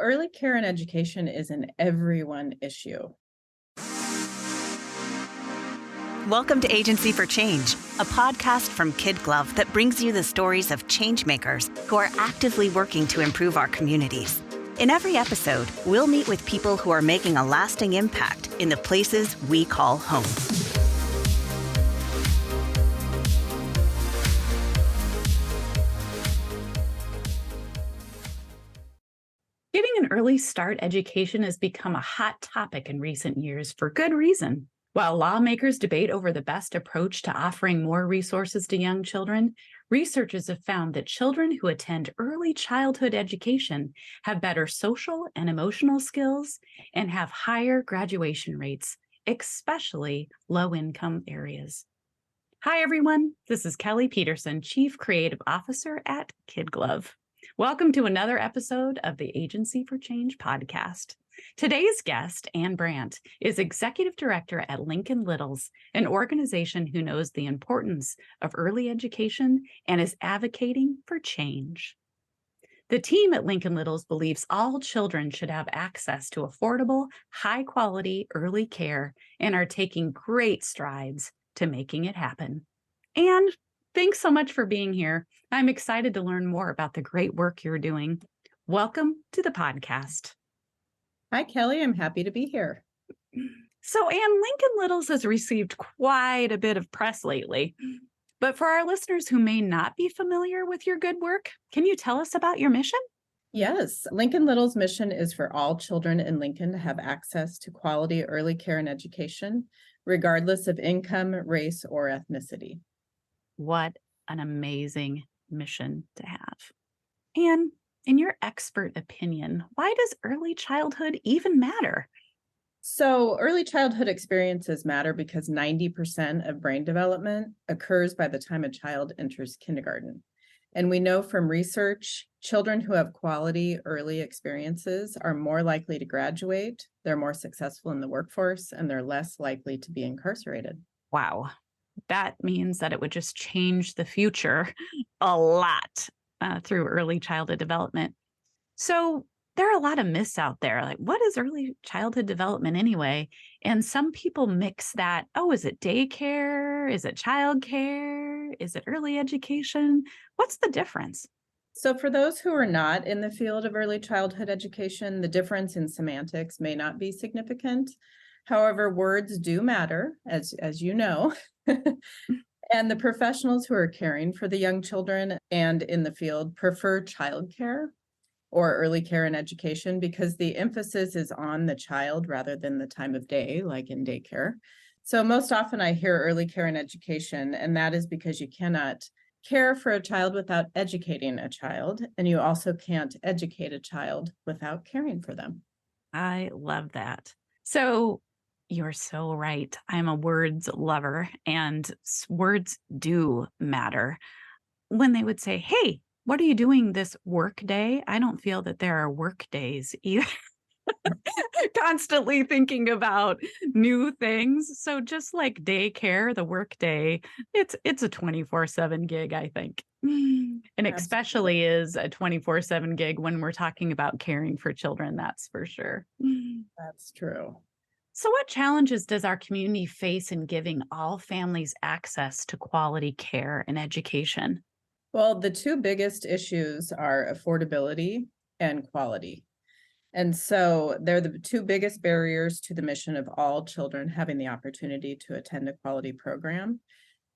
Early care and education is an everyone issue. Welcome to Agency for Change, a podcast from KidGlov that brings you the stories of changemakers who are actively working to improve our communities. In every episode, we'll meet with people who are making a lasting impact in the places we call home. Getting an early start education has become a hot topic in recent years for good reason. While lawmakers debate over the best approach to offering more resources to young children, researchers have found that children who attend early childhood education have better social and emotional skills and have higher graduation rates, especially low-income areas. Hi, everyone. This is Kelly Peterson, Chief Creative Officer at KidGlov. Welcome to another episode of the Agency for Change podcast. Today's guest, Anne Brandt, is Executive Director at Lincoln Littles, an organization who knows the importance of early education and is advocating for change. The team at Lincoln Littles believes all children should have access to affordable, high-quality early care and are taking great strides to making it happen. And thanks so much for being here. I'm excited to learn more about the great work you're doing. Welcome to the podcast. Hi, Kelly. I'm happy to be here. So, Anne, Lincoln Littles has received quite a bit of press lately. But for our listeners who may not be familiar with your good work, can you tell us about your mission? Yes, Lincoln Little's mission is for all children in Lincoln to have access to quality early care and education, regardless of income, race, or ethnicity. What an amazing mission to have. And in your expert opinion, why does early childhood even matter? So early childhood experiences matter because 90% of brain development occurs by the time a child enters kindergarten. And we know from research, children who have quality early experiences are more likely to graduate, they're more successful in the workforce, and they're less likely to be incarcerated. Wow. That means that it would just change the future a lot through early childhood development. So there are a lot of myths out there. Like, what is early childhood development anyway? And some people mix that. Oh, is it daycare? Is it childcare? Is it early education? What's the difference? So for those who are not in the field of early childhood education, the difference in semantics may not be significant. However, words do matter, as you know. And the professionals who are caring for the young children and in the field prefer childcare or early care and education because the emphasis is on the child rather than the time of day, like in daycare. So most often I hear early care and education, and that is because you cannot care for a child without educating a child, and you also can't educate a child without caring for them. I love that. So you're so right. I'm a words lover, and words do matter. When they would say, hey, what are you doing this work day? I don't feel that there are work days either. Constantly thinking about new things. So just like daycare, the work day, it's a 24/7 gig, I think. And especially is a 24/7 gig when we're talking about caring for children, that's for sure. That's true. So what challenges does our community face in giving all families access to quality care and education? Well, the two biggest issues are affordability and quality. And so they're the two biggest barriers to the mission of all children having the opportunity to attend a quality program.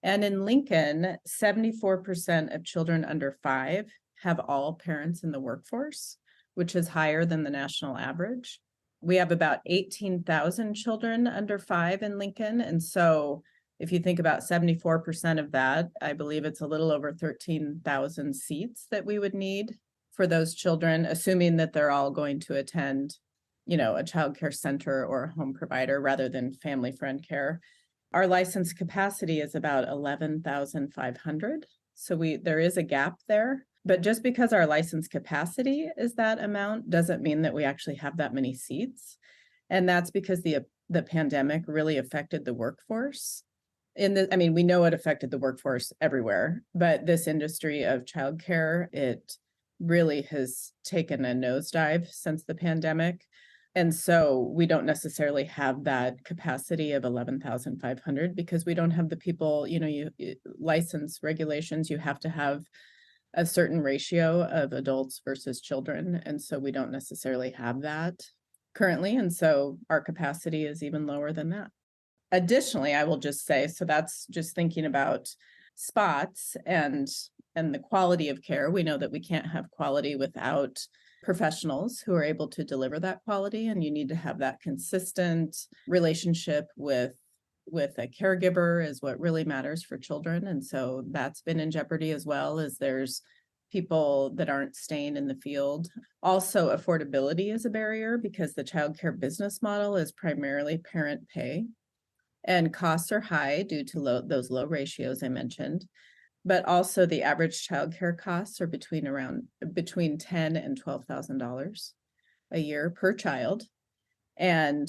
And in Lincoln, 74% of children under 5 have all parents in the workforce, which is higher than the national average. We have about 18,000 children under 5 in Lincoln. And so if you think about 74% of that, I believe it's a little over 13,000 seats that we would need for those children, assuming that they're all going to attend, a child care center or a home provider rather than family friend care. Our licensed capacity is about 11,500. So there is a gap there. But just because our licensed capacity is that amount doesn't mean that we actually have that many seats. And that's because the pandemic really affected the workforce. We know it affected the workforce everywhere, but this industry of childcare, it really has taken a nosedive since the pandemic. And so we don't necessarily have that capacity of 11,500 because we don't have the people, license regulations, you have to have a certain ratio of adults versus children. And so we don't necessarily have that currently. And so our capacity is even lower than that. Additionally, I will just say, so that's just thinking about spots and the quality of care. We know that we can't have quality without professionals who are able to deliver that quality, and you need to have that consistent relationship with a caregiver is what really matters for children. And so that's been in jeopardy as well, as there's people that aren't staying in the field. Also, affordability is a barrier because the childcare business model is primarily parent pay, and costs are high due to those low ratios I mentioned. But also the average childcare costs are between $10,000 and $12,000 a year per child. And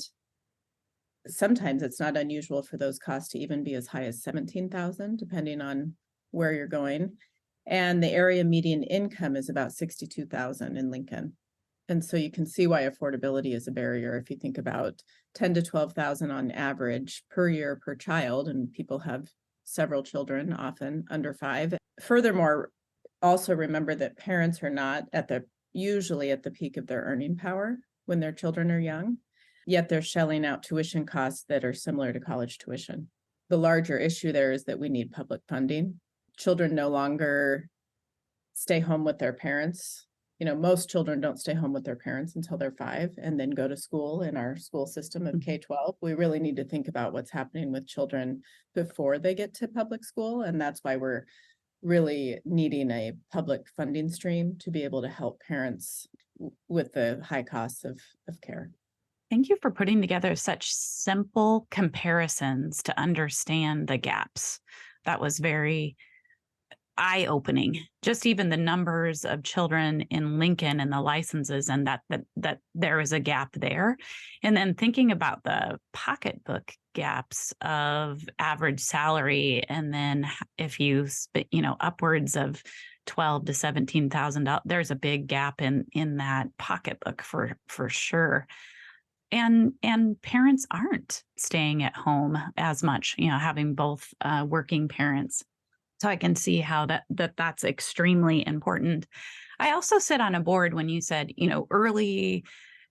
sometimes it's not unusual for those costs to even be as high as $17,000, depending on where you're going. And the area median income is about $62,000 in Lincoln. And so you can see why affordability is a barrier if you think about 10 to 12,000 on average per year per child, and people have several children, often under 5. Furthermore, also remember that parents are not usually at the peak of their earning power when their children are young, yet they're shelling out tuition costs that are similar to college tuition. The larger issue there is that we need public funding. Children no longer stay home with their parents. Most children don't stay home with their parents until they're 5 and then go to school in our school system of K-12. We really need to think about what's happening with children before they get to public school. And that's why we're really needing a public funding stream to be able to help parents with the high costs of care. Thank you for putting together such simple comparisons to understand the gaps. That was very eye-opening. Just even the numbers of children in Lincoln and the licenses, and that there is a gap there. And then thinking about the pocketbook gaps of average salary, and then if you upwards of $12,000 to $17,000, there's a big gap in that pocketbook for sure. And parents aren't staying at home as much, having both working parents. So I can see how that's extremely important. I also sit on a board when you said, early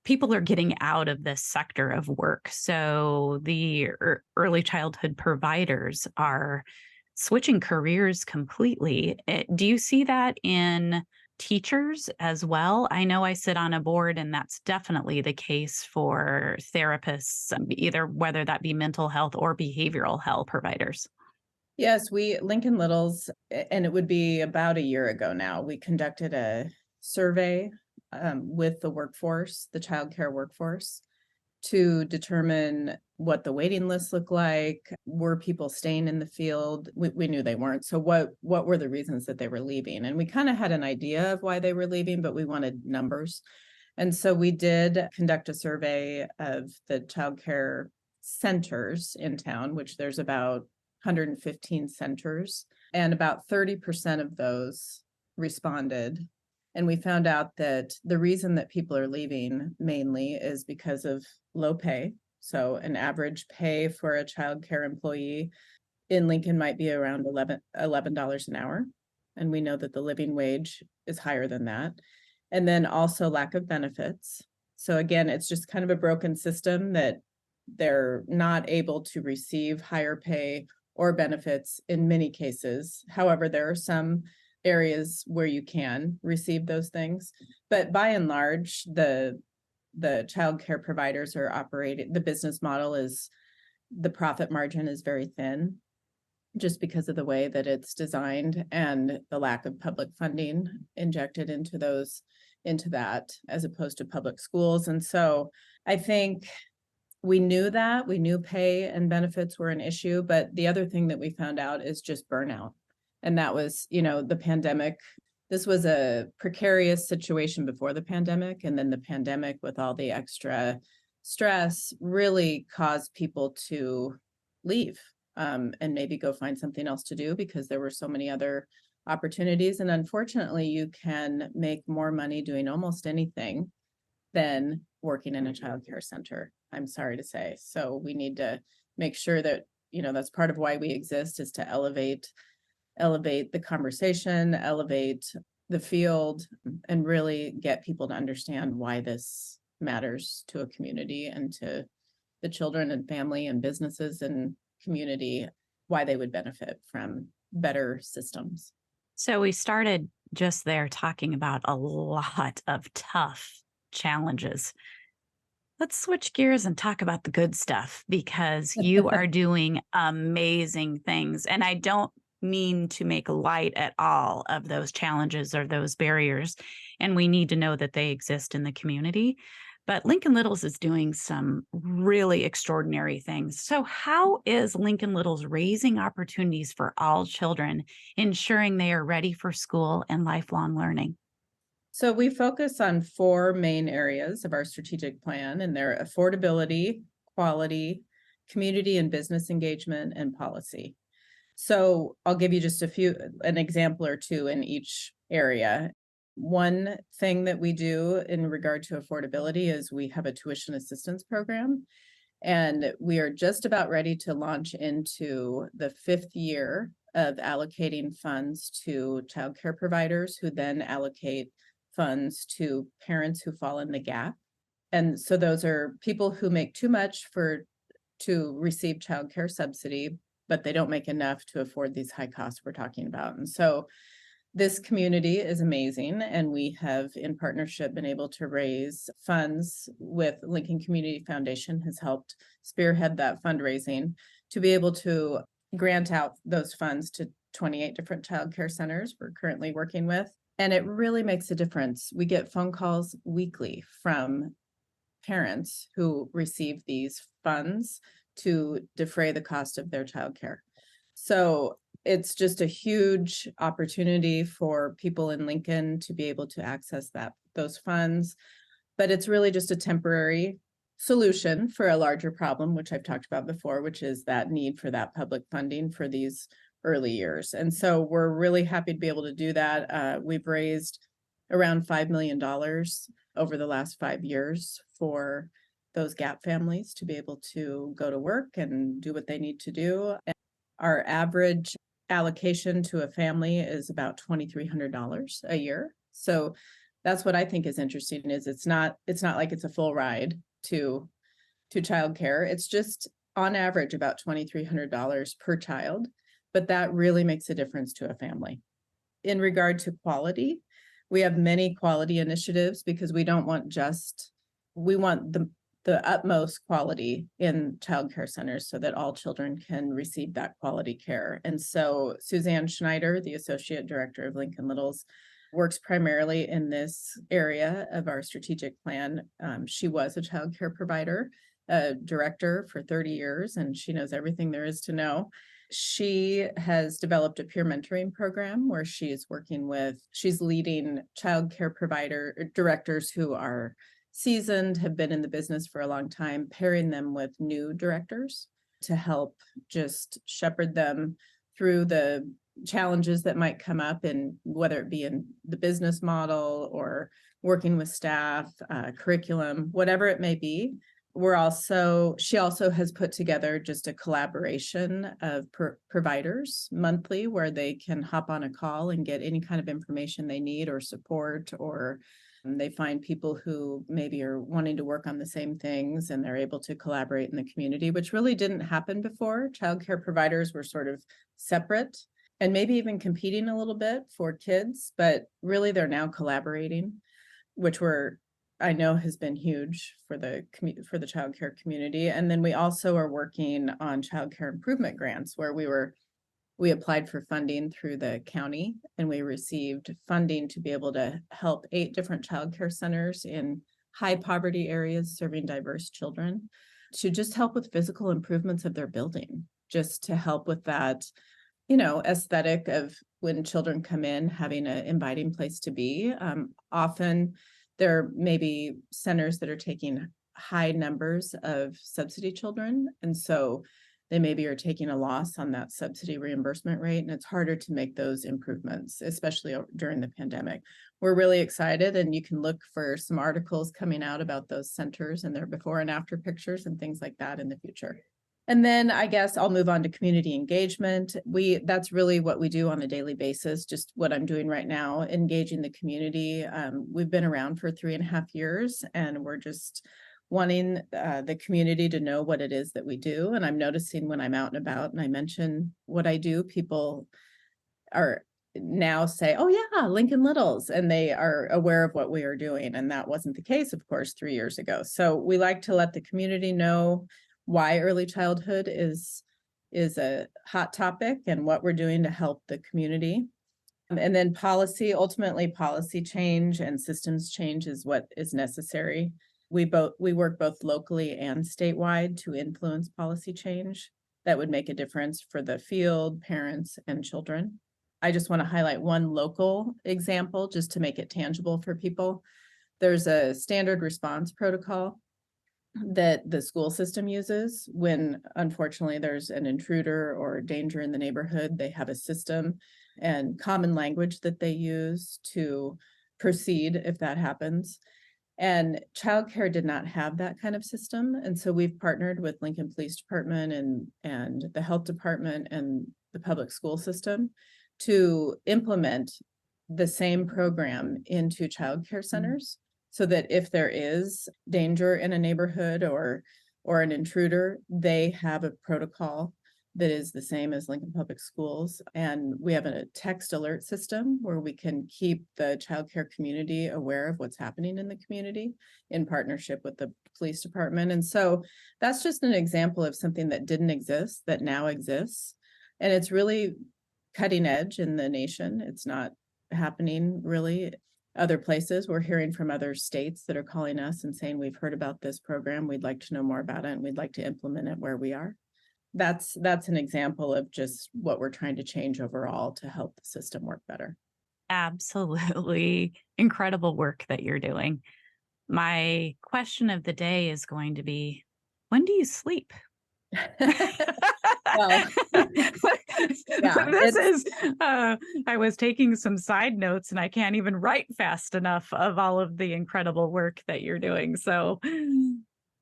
people are getting out of this sector of work. So the early childhood providers are switching careers completely. Do you see that in teachers as well? I know I sit on a board, and that's definitely the case for therapists, either whether that be mental health or behavioral health providers. Yes, Lincoln Littles, and it would be about a year ago now, we conducted a survey with the workforce, the childcare workforce, to determine what the waiting lists look like. Were people staying in the field? We knew they weren't. So what were the reasons that they were leaving? And we kind of had an idea of why they were leaving, but we wanted numbers. And so we did conduct a survey of the childcare centers in town, which there's about 115 centers, and about 30% of those responded. And we found out that the reason that people are leaving mainly is because of low pay. So an average pay for a child care employee in Lincoln might be around $11 an hour. And we know that the living wage is higher than that. And then also lack of benefits. So again, it's just kind of a broken system that they're not able to receive higher pay or benefits in many cases. However, there are some areas where you can receive those things. But by and large, the child care providers are operating, the business model is, the profit margin is very thin just because of the way that it's designed and the lack of public funding injected into that as opposed to public schools. And so I think we knew pay and benefits were an issue, but the other thing that we found out is just burnout. And that was, the pandemic. This was a precarious situation before the pandemic. And then the pandemic with all the extra stress really caused people to leave and maybe go find something else to do because there were so many other opportunities. And unfortunately, you can make more money doing almost anything than working in a childcare center, I'm sorry to say. So we need to make sure that, that's part of why we exist, is to elevate the conversation, elevate the field, and really get people to understand why this matters to a community and to the children and family and businesses and community, why they would benefit from better systems. So we started just there talking about a lot of tough challenges. Let's switch gears and talk about the good stuff, because you are doing amazing things. And I don't mean to make light at all of those challenges or those barriers. And we need to know that they exist in the community. But Lincoln Littles is doing some really extraordinary things. So, how is Lincoln Littles raising opportunities for all children, ensuring they are ready for school and lifelong learning? So we focus on 4 main areas of our strategic plan, and they're affordability, quality, community and business engagement, and policy. So I'll give you just an example or two in each area. One thing that we do in regard to affordability is we have a tuition assistance program, and we are just about ready to launch into the 5th year of allocating funds to childcare providers, who then allocate funds to parents who fall in the gap. And so those are people who make too much to receive childcare subsidy, but they don't make enough to afford these high costs we're talking about. And so this community is amazing, and we have, in partnership, been able to raise funds with Lincoln Community Foundation, has helped spearhead that fundraising to be able to grant out those funds to 28 different childcare centers we're currently working with. And it really makes a difference. We get phone calls weekly from parents who receive these funds to defray the cost of their childcare. So it's just a huge opportunity for people in Lincoln to be able to access those funds. But it's really just a temporary solution for a larger problem, which I've talked about before, which is that need for that public funding for these early years. And so we're really happy to be able to do that. We've raised around $5 million over the last 5 years for those GAP families to be able to go to work and do what they need to do. And our average allocation to a family is about $2,300 a year. So that's what I think is interesting, is it's not like it's a full ride to childcare. It's just on average about $2,300 per child, but that really makes a difference to a family. In regard to quality, we have many quality initiatives, because we want the utmost quality in childcare centers so that all children can receive that quality care. And so Suzanne Schneider, the Associate Director of Lincoln Littles, works primarily in this area of our strategic plan. She was a childcare provider, director for 30 years, and she knows everything there is to know. She has developed a peer mentoring program where she's leading childcare provider directors who are seasoned, have been in the business for a long time, pairing them with new directors to help just shepherd them through the challenges that might come up, and whether it be in the business model or working with staff, curriculum, whatever it may be. She also has put together just a collaboration of providers monthly, where they can hop on a call and get any kind of information they need or support, or they find people who maybe are wanting to work on the same things, and they're able to collaborate in the community, which really didn't happen before. Childcare providers were sort of separate and maybe even competing a little bit for kids, but really they're now collaborating, which I know has been huge for the childcare community. And then we also are working on childcare improvement grants, where we applied for funding through the county, and we received funding to be able to help 8 different childcare centers in high poverty areas serving diverse children, to just help with physical improvements of their building, just to help with that, aesthetic of when children come in, having an inviting place to be. Often there may be centers that are taking high numbers of subsidy children, and so they maybe are taking a loss on that subsidy reimbursement rate, and it's harder to make those improvements, especially during the pandemic. We're really excited, and you can look for some articles coming out about those centers and their before and after pictures and things like that in the future. And then I guess I'll move on to community engagement. That's really what we do on a daily basis, just what I'm doing right now, engaging the community. We've been around for 3.5 years, and we're just wanting the community to know what it is that we do. And I'm noticing when I'm out and about and I mention what I do, people are now say, oh yeah, Lincoln Littles, and they are aware of what we are doing. And that wasn't the case, of course, 3 years ago. So we like to let the community know why early childhood is a hot topic and what we're doing to help the community. And then ultimately policy change and systems change is what is necessary. We work both locally and statewide to influence policy change that would make a difference for the field, parents, and children. I just want to highlight one local example just to make it tangible for people. There's a standard response protocol that the school system uses when, unfortunately, there's an intruder or danger in the neighborhood. They have a system and common language that they use to proceed if that happens. And childcare did not have that kind of system. And so we've partnered with Lincoln Police Department and the health department and the public school system to implement the same program into childcare centers, so that if there is danger in a neighborhood or an intruder, they have a protocol that is the same as Lincoln Public Schools. And we have a text alert system where we can keep the childcare community aware of what's happening in the community in partnership with the police department. And so that's just an example of something that didn't exist that now exists. And it's really cutting edge in the nation. It's not happening really other places. We're hearing from other states that are calling us and saying, we've heard about this program. We'd like to know more about it, and we'd like to implement it where we are. That's an example of just what we're trying to change overall to help the system work better. Absolutely incredible work that you're doing. My question of the day is going to be, when do you sleep? Well, yeah, I was taking some side notes and I can't even write fast enough of all of the incredible work that you're doing. So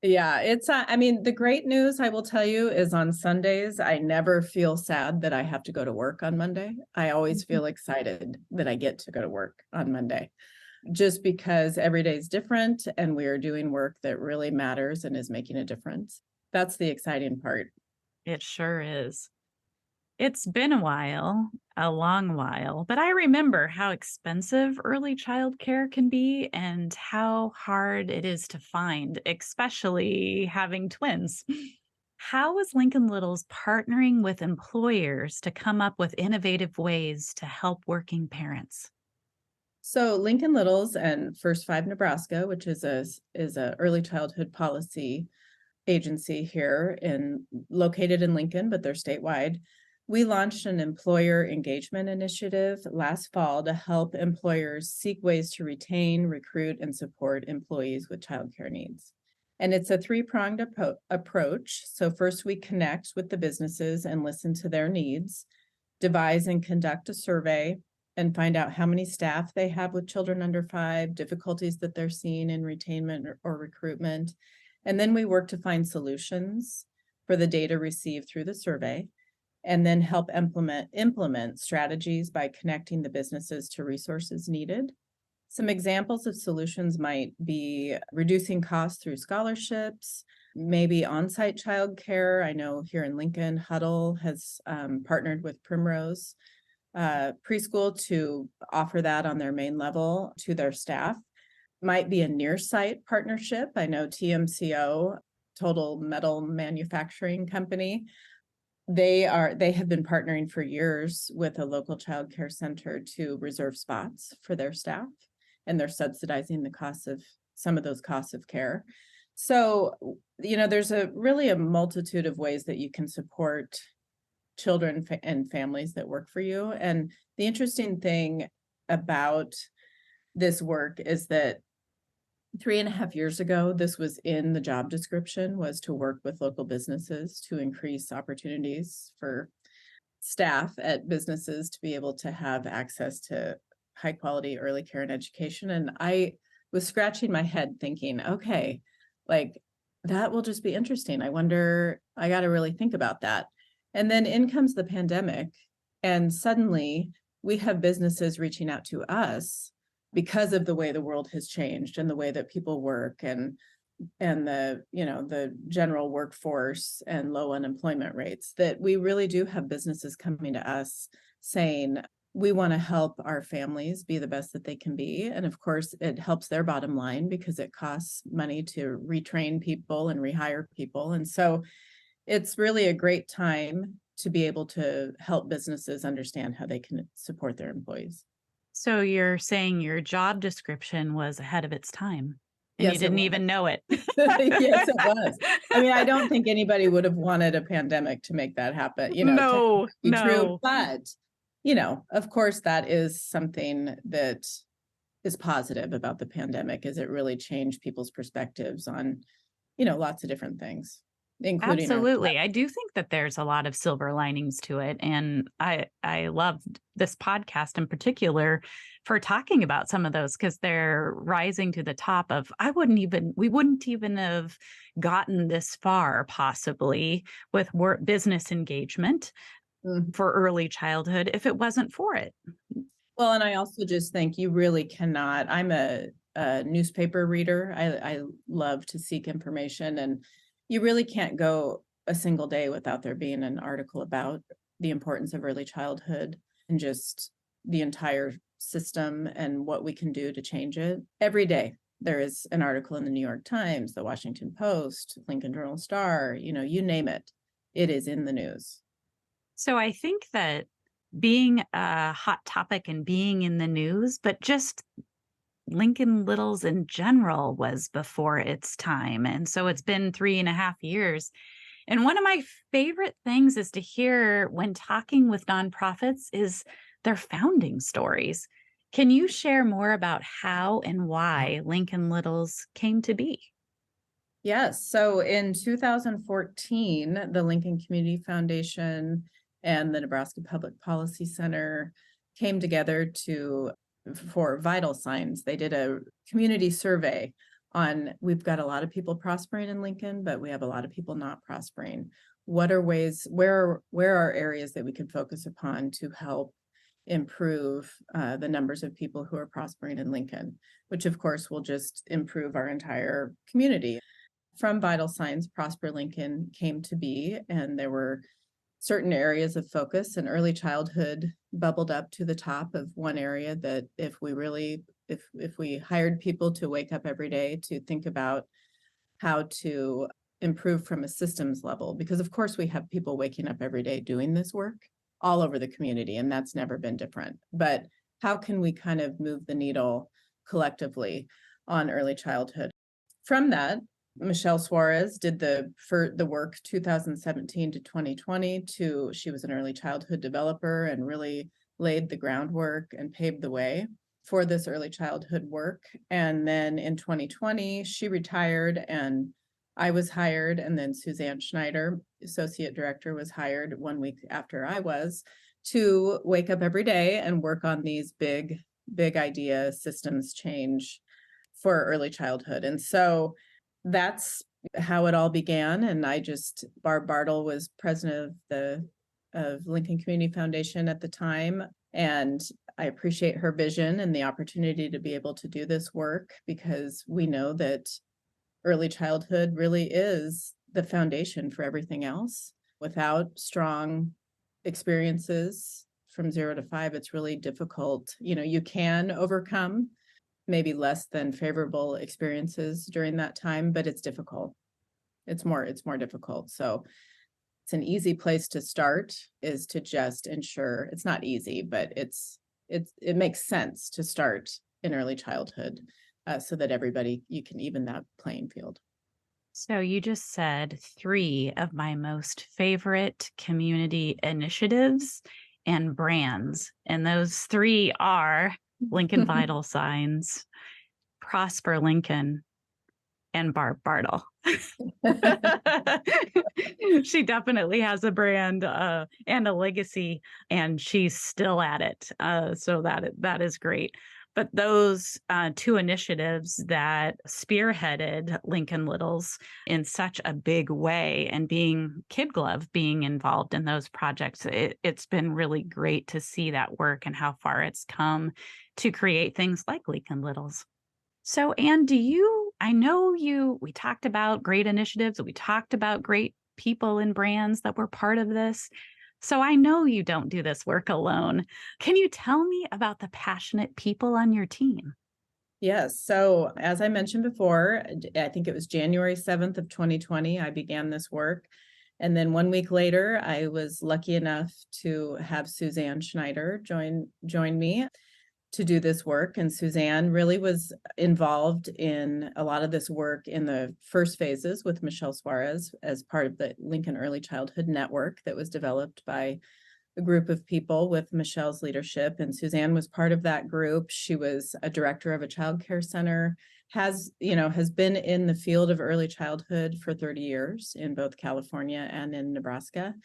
yeah, I mean, the great news I will tell you is on Sundays, I never feel sad that I have to go to work on Monday. I always feel excited that I get to go to work on Monday, just because every day is different and we are doing work that really matters and is making a difference. That's the exciting part. It sure is. It's been a long while, but I remember how expensive early child care can be and how hard it is to find, especially having twins. How is Lincoln Littles partnering with employers to come up with innovative ways to help working parents? So Lincoln Littles and First Five Nebraska, which is a early childhood policy agency here located in Lincoln, but they're statewide. We launched an employer engagement initiative last fall to help employers seek ways to retain, recruit, and support employees with childcare needs. And it's a three-pronged approach. So first, we connect with the businesses and listen to their needs, devise and conduct a survey, and find out how many staff they have with children under 5, difficulties that they're seeing in retainment or recruitment. And then we work to find solutions for the data received through the survey, and then help implement strategies by connecting the businesses to resources needed. Some examples of solutions might be reducing costs through scholarships, maybe on-site childcare. I know here in Lincoln, Huddle has partnered with Primrose Preschool to offer that on their main level to their staff. Might be a near-site partnership. I know TMCO, Total Metal Manufacturing Company, they have been partnering for years with a local child care center to reserve spots for their staff, and they're subsidizing the costs of some of those costs of care. So, there's really a multitude of ways that you can support children and families that work for you. And the interesting thing about this work is that 3.5 years ago, this was in the job description, was to work with local businesses to increase opportunities for staff at businesses to be able to have access to high quality early care and education. And I was scratching my head thinking, okay, like that will just be interesting. I wonder, I got to really think about that. And then in comes the pandemic, and suddenly we have businesses reaching out to us because of the way the world has changed and the way that people work and the, the general workforce and low unemployment rates, that we really do have businesses coming to us saying, we want to help our families be the best that they can be. And of course, it helps their bottom line because it costs money to retrain people and rehire people. And so it's really a great time to be able to help businesses understand how they can support their employees. So you're saying your job description was ahead of its time and Yes, you it didn't was. even know it. Yes, it was. I mean, I don't think anybody would have wanted a pandemic to make that happen, to be true. But, of course, that is something that is positive about the pandemic, is it really changed people's perspectives on, lots of different things, including Absolutely. I do think that there's a lot of silver linings to it. And I loved this podcast in particular for talking about some of those, because they're rising to the top of, we wouldn't even have gotten this far possibly with business engagement for early childhood if it wasn't for it. Well, and I also just think you really cannot. I'm a newspaper reader. I love to seek information, and you really can't go a single day without there being an article about the importance of early childhood and just the entire system and what we can do to change it. Every day there is an article in the New York Times, the Washington Post, Lincoln Journal-Star, you name it. It is in the news. So I think that being a hot topic and being in the news, but just Lincoln Littles in general was before its time. And so it's been 3.5 years. And one of my favorite things is to hear when talking with nonprofits is their founding stories. Can you share more about how and why Lincoln Littles came to be? Yes. So in 2014, the Lincoln Community Foundation and the Nebraska Public Policy Center came together for vital signs. They did a community survey on, we've got a lot of people prospering in Lincoln, but we have a lot of people not prospering. What are ways, where are areas that we could focus upon to help improve the numbers of people who are prospering in Lincoln, which of course will just improve our entire community. From Vital Signs, Prosper Lincoln came to be, and there were certain areas of focus, and early childhood bubbled up to the top of one area that if we hired people to wake up every day to think about how to improve from a systems level, because of course we have people waking up every day doing this work all over the community, and that's never been different. But how can we kind of move the needle collectively on early childhood? From that, Michelle Suarez did the work 2017 to 2020 she was an early childhood developer and really laid the groundwork and paved the way for this early childhood work. And then in 2020, she retired and I was hired, and then Suzanne Schneider, associate director, was hired 1 week after I was, to wake up every day and work on these big idea systems change for early childhood. And so that's how it all began. And Barb Bartle was president of Lincoln Community Foundation at the time. And I appreciate her vision and the opportunity to be able to do this work, because we know that early childhood really is the foundation for everything else. Without strong experiences from 0 to 5, it's really difficult. You can overcome maybe less than favorable experiences during that time, but it's difficult. It's more difficult. So it's an easy place to start, is to just ensure, it's not easy, but it makes sense to start in early childhood so that you can even that playing field. So you just said 3 of my most favorite community initiatives and brands, and those 3 are Lincoln Vital Signs, Prosper Lincoln and Barb Bartle. She definitely has a brand and a legacy, and she's still at it. So that is great. But those two initiatives that spearheaded Lincoln Littles in such a big way, and being KidGlov being involved in those projects, it's been really great to see that work and how far it's come to create things like Lincoln Littles. So, Anne, we talked about great initiatives, we talked about great people and brands that were part of this. So I know you don't do this work alone. Can you tell me about the passionate people on your team? Yes. So as I mentioned before, I think it was January 7th of 2020, I began this work. And then 1 week later, I was lucky enough to have Suzanne Schneider join me to do this work. And Suzanne really was involved in a lot of this work in the first phases with Michelle Suarez as part of the Lincoln Early Childhood Network that was developed by a group of people with Michelle's leadership. And Suzanne was part of that group. She was a director of a child care center, has been in the field of early childhood for 30 years in both California and in Nebraska.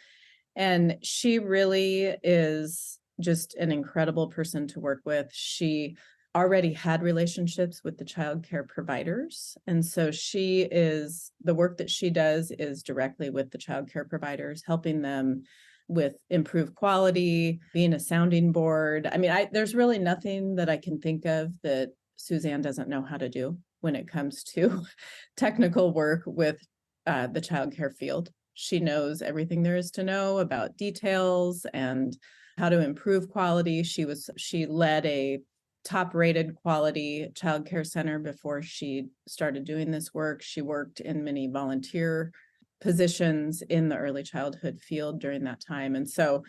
And she really is just an incredible person to work with. She already had relationships with the child care providers. And so the work that she does is directly with the child care providers, helping them with improved quality, being a sounding board. I mean, there's really nothing that I can think of that Suzanne doesn't know how to do when it comes to technical work with the child care field. She knows everything there is to know about details and how to improve quality. She led a top-rated quality child care center before she started doing this work. She worked in many volunteer positions in the early childhood field during that time. And so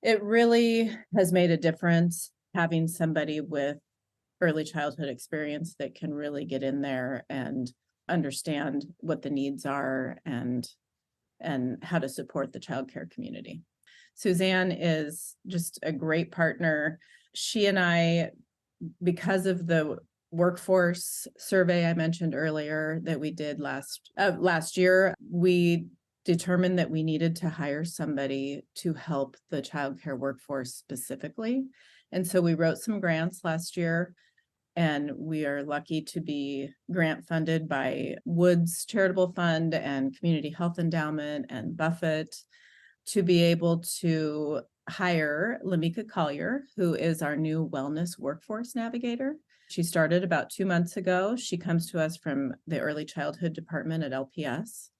it really has made a difference having somebody with early childhood experience that can really get in there and understand what the needs are and how to support the childcare community. Suzanne is just a great partner. She and I, because of the workforce survey I mentioned earlier that we did last year, we determined that we needed to hire somebody to help the childcare workforce specifically. And so we wrote some grants last year, and we are lucky to be grant funded by Woods Charitable Fund and Community Health Endowment and Buffett to be able to hire Lamika Collier, who is our new wellness workforce navigator. She started about 2 months ago. She comes to us from the early childhood department at LPS.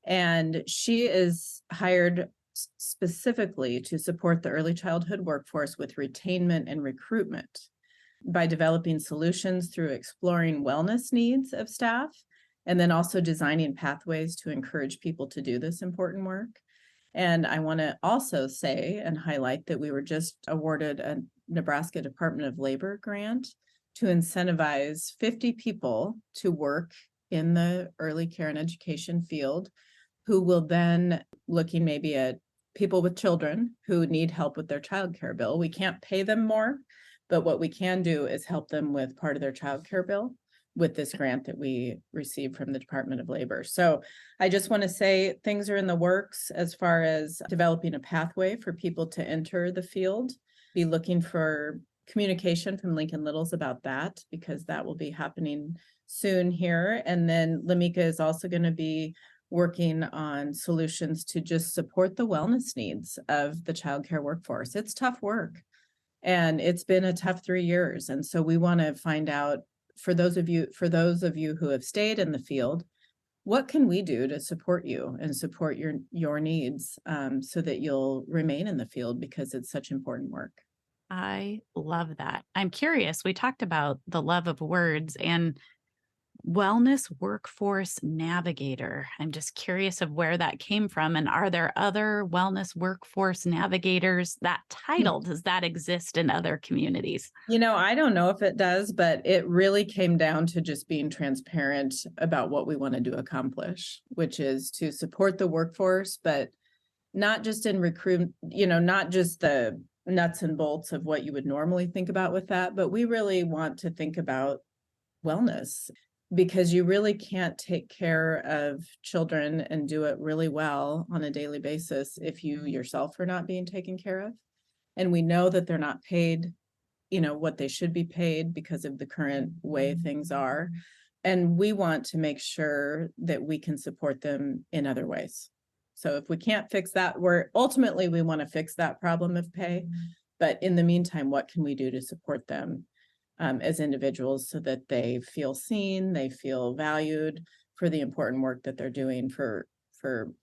And she is hired specifically to support the early childhood workforce with retainment and recruitment by developing solutions through exploring wellness needs of staff, and then also designing pathways to encourage people to do this important work. And I want to also say and highlight that we were just awarded a Nebraska Department of Labor grant to incentivize 50 people to work in the early care and education field, who will then looking maybe at people with children who need help with their child care bill. We can't pay them more, but what we can do is help them with part of their child care bill with this grant that we received from the Department of Labor. So I just want to say things are in the works as far as developing a pathway for people to enter the field. Be looking for communication from Lincoln Littles about that, because that will be happening soon here. And then Lamika is also going to be working on solutions to just support the wellness needs of the childcare workforce. It's tough work, and it's been a tough 3 years. And so we want to find out, for those of you who have stayed in the field, what can we do to support you and support your needs so that you'll remain in the field, because it's such important work. I love that. I'm curious. We talked about the love of words and wellness workforce navigator. I'm just curious of where that came from. And are there other wellness workforce navigators? That title, does that exist in other communities? I don't know if it does, but it really came down to just being transparent about what we wanted to accomplish, which is to support the workforce, but not just in not just the nuts and bolts of what you would normally think about with that, but we really want to think about wellness, because you really can't take care of children and do it really well on a daily basis if you yourself are not being taken care of. And we know that they're not paid, what they should be paid because of the current way things are. And we want to make sure that we can support them in other ways. So if we can't fix that, ultimately we want to fix that problem of pay. But in the meantime, what can we do to support them as individuals so that they feel seen, they feel valued for the important work that they're doing for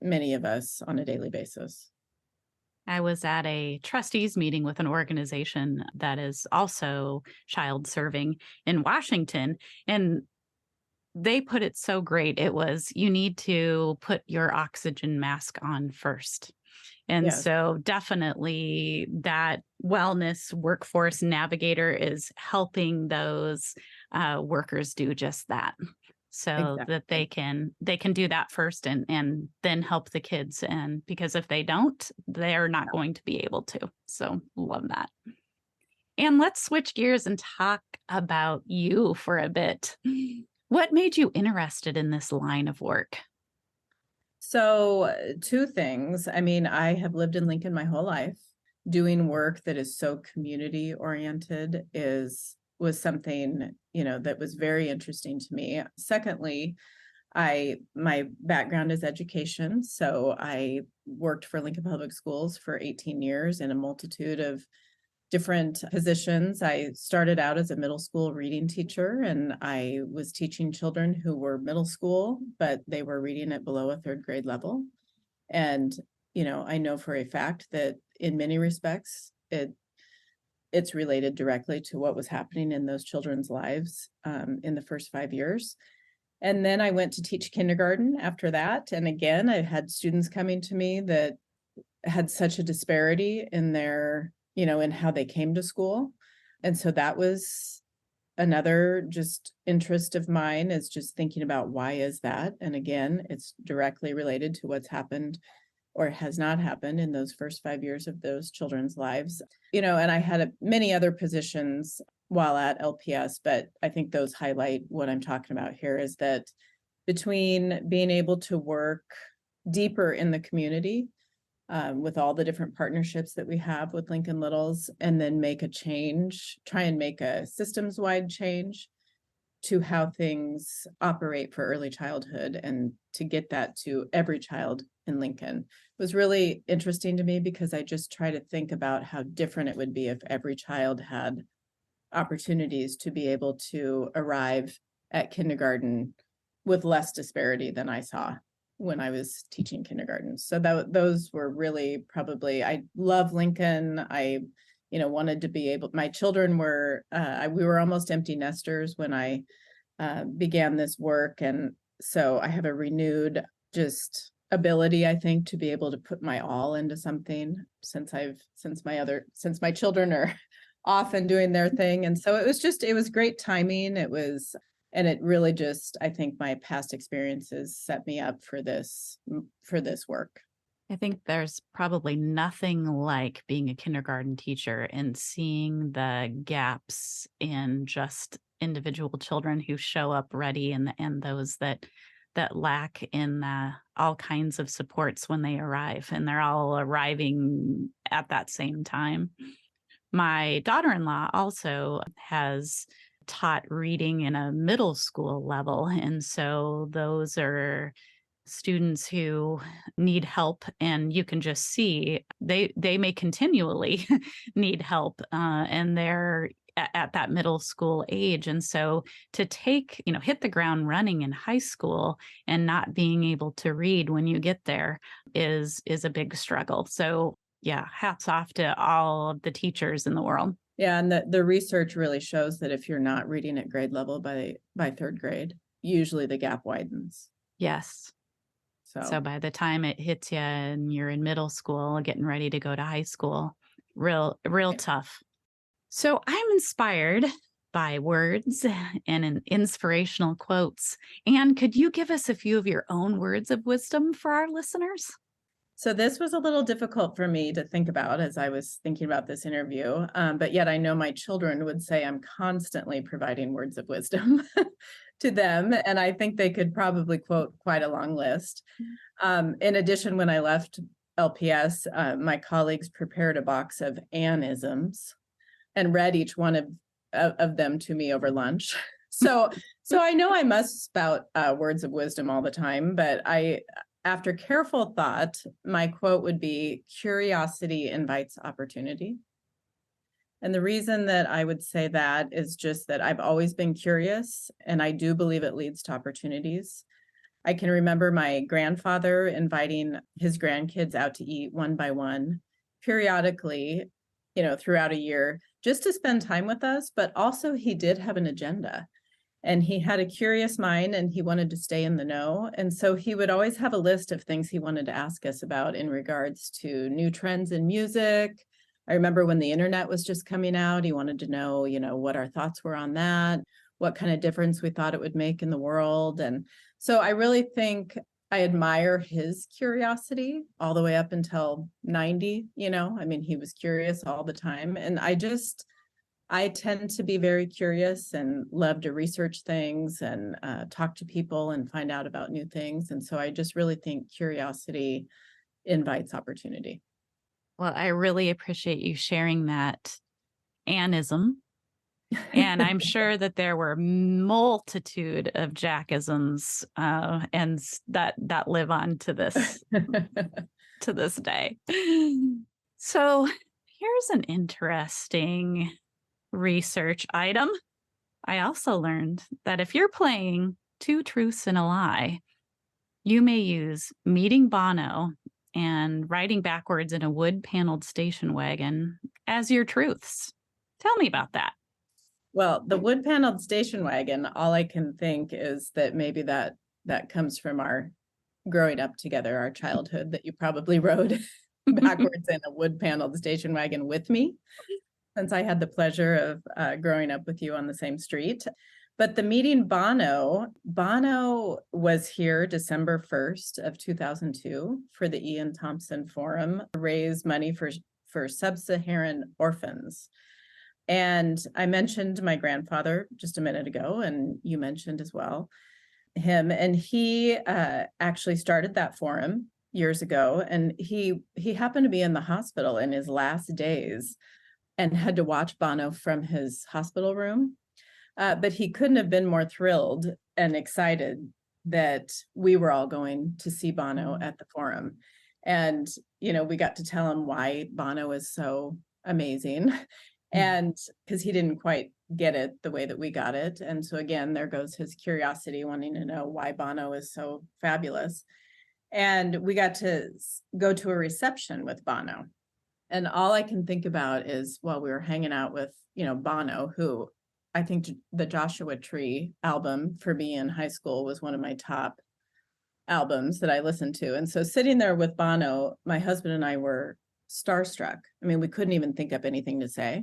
many of us on a daily basis. I was at a trustees meeting with an organization that is also child serving in Washington, and they put it so great. It was, you need to put your oxygen mask on first. And Yes. so definitely that wellness workforce navigator is helping those workers do just that. So that they can do that first and then help the kids. And because if they don't, they're not going to be able to. So love that. And let's switch gears and talk about you for a bit. What made you interested in this line of work? So, two things. I mean, I have lived in Lincoln my whole life. Doing work that is so community oriented was something, that was very interesting to me. Secondly, my background is education. So I worked for Lincoln Public Schools for 18 years in a multitude of different positions. I started out as a middle school reading teacher, and I was teaching children who were middle school, but they were reading at below a third grade level. And, I know for a fact that in many respects, it's related directly to what was happening in those children's lives in the first 5 years. And then I went to teach kindergarten after that. And again, I had students coming to me that had such a disparity in their, in how they came to school. And so that was another just interest of mine, is just thinking about why is that? And again, it's directly related to what's happened or has not happened in those first 5 years of those children's lives. And I had many other positions while at LPS, but I think those highlight what I'm talking about here, is that between being able to work deeper in the community with all the different partnerships that we have with Lincoln Littles, and then make a change, try and make a systems-wide change to how things operate for early childhood, and to get that to every child in Lincoln was really interesting to me, because I just try to think about how different it would be if every child had opportunities to be able to arrive at kindergarten with less disparity than I saw when I was teaching kindergarten. So those were really probably, I love Lincoln. I, wanted to be able, my children were, we were almost empty nesters when I began this work. And so I have a renewed just ability, I think, to be able to put my all into something since my children are off and doing their thing. And so it was great timing. And it really just, I think my past experiences set me up for this work. I think there's probably nothing like being a kindergarten teacher and seeing the gaps in just individual children who show up ready, and those that lack in all kinds of supports when they arrive, and they're all arriving at that same time. My daughter-in-law also has taught reading in a middle school level. And so those are students who need help, and you can just see they may continually need help, and they're at that middle school age. And so to hit the ground running in high school and not being able to read when you get there is a big struggle. So yeah, hats off to all of the teachers in the world. Yeah, and the research really shows that if you're not reading at grade level by third grade, usually the gap widens. Yes. So by the time it hits you and you're in middle school, getting ready to go to high school, real tough. So I'm inspired by words and inspirational quotes. And could you give us a few of your own words of wisdom for our listeners? So this was a little difficult for me to think about as I was thinking about this interview, but yet I know my children would say I'm constantly providing words of wisdom to them, and I think they could probably quote quite a long list. In addition, when I left LPS, my colleagues prepared a box of Annisms and read each one of them to me over lunch. So I know I must spout words of wisdom all the time, but after careful thought, my quote would be, curiosity invites opportunity. And the reason that I would say that is just that I've always been curious, and I do believe it leads to opportunities. I can remember my grandfather inviting his grandkids out to eat one by one, periodically, throughout a year, just to spend time with us, but also he did have an agenda. And he had a curious mind and he wanted to stay in the know. And so he would always have a list of things he wanted to ask us about in regards to new trends in music. I remember when the internet was just coming out, he wanted to know, what our thoughts were on that, what kind of difference we thought it would make in the world. And so I really think I admire his curiosity all the way up until 90, he was curious all the time. And I tend to be very curious and love to research things and talk to people and find out about new things. And so I just really think curiosity invites opportunity. Well, I really appreciate you sharing that Annism. And I'm sure that there were multitude of Jackisms and that live on to this to this day. So here's an interesting research item. I also learned that if you're playing Two Truths and a Lie, you may use meeting Bono and riding backwards in a wood-paneled station wagon as your truths. Tell me about that. Well, the wood-paneled station wagon, all I can think is that maybe that comes from our growing up together, our childhood, that you probably rode backwards in a wood-paneled station wagon with me, since I had the pleasure of growing up with you on the same street. But the meeting Bono was here December 1st of 2002 for the Ian Thompson Forum to raise money for sub-Saharan orphans. And I mentioned my grandfather just a minute ago, and you mentioned as well him. And he actually started that forum years ago. And he happened to be in the hospital in his last days and had to watch Bono from his hospital room. But he couldn't have been more thrilled and excited that we were all going to see Bono at the forum. And, we got to tell him why Bono is so amazing. And because he didn't quite get it the way that we got it. And so again, there goes his curiosity, wanting to know why Bono is so fabulous. And we got to go to a reception with Bono. And all I can think about is while we were hanging out with, Bono, who I think the Joshua Tree album for me in high school was one of my top albums that I listened to. And so sitting there with Bono, my husband and I were starstruck. I mean, we couldn't even think up anything to say.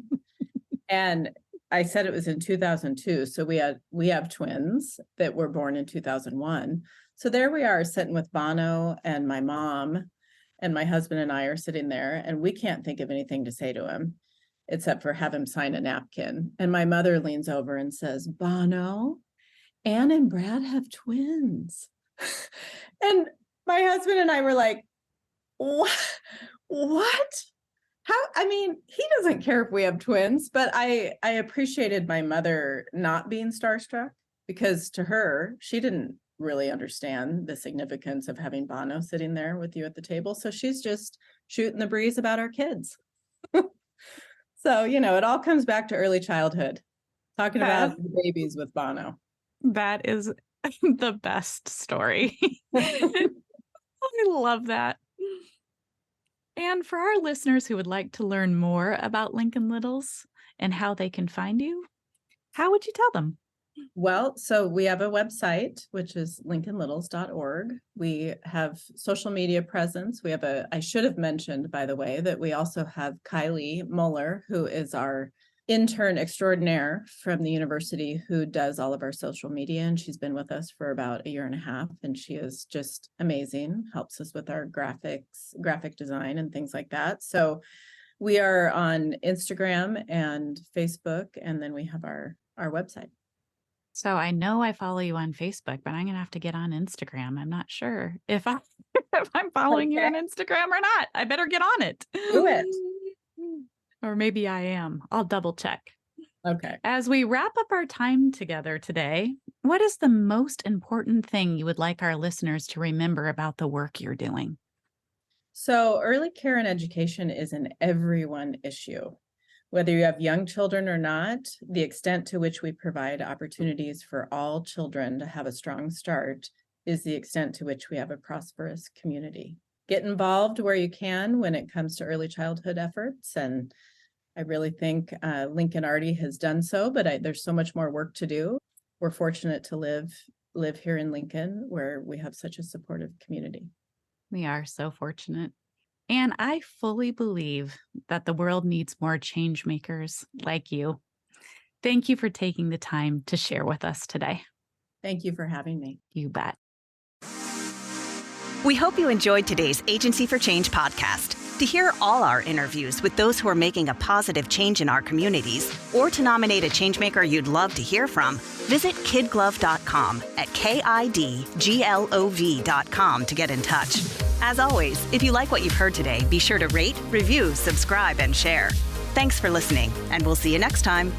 And I said it was in 2002. So we have twins that were born in 2001. So there we are sitting with Bono, and my mom and my husband and I are sitting there, and we can't think of anything to say to him except for have him sign a napkin. And my mother leans over and says, "Bono, Ann and Brad have twins." And my husband and I were like, what? He doesn't care if we have twins, but I appreciated my mother not being starstruck, because to her, she didn't really understand the significance of having Bono sitting there with you at the table. So she's just shooting the breeze about our kids. So, it all comes back to early childhood, talking about the babies with Bono. That is the best story. I love that. And for our listeners who would like to learn more about Lincoln Littles and how they can find you, how would you tell them? Well, so we have a website, which is lincolnlittles.org. We have social media presence. I should have mentioned, by the way, that we also have Kylie Muller, who is our intern extraordinaire from the university who does all of our social media, and she's been with us for about 1.5 years, and she is just amazing, helps us with our graphic design and things like that. So we are on Instagram and Facebook, and then we have our website. So I know I follow you on Facebook, but I'm going to have to get on Instagram. I'm not sure if I'm following you on Instagram or not. I better get on it. Do it. Or maybe I am. I'll double check. Okay. As we wrap up our time together today, what is the most important thing you would like our listeners to remember about the work you're doing? So early care and education is an everyone issue. Whether you have young children or not, the extent to which we provide opportunities for all children to have a strong start is the extent to which we have a prosperous community. Get involved where you can when it comes to early childhood efforts. And I really think Lincoln already has done so, but there's so much more work to do. We're fortunate to live here in Lincoln, where we have such a supportive community. We are so fortunate. And I fully believe that the world needs more change makers like you. Thank you for taking the time to share with us today. Thank you for having me. You bet. We hope you enjoyed today's Agency for Change podcast. To hear all our interviews with those who are making a positive change in our communities, or to nominate a changemaker you'd love to hear from, visit KidGlov.com at KIDGLOV.com to get in touch. As always, if you like what you've heard today, be sure to rate, review, subscribe, and share. Thanks for listening, and we'll see you next time.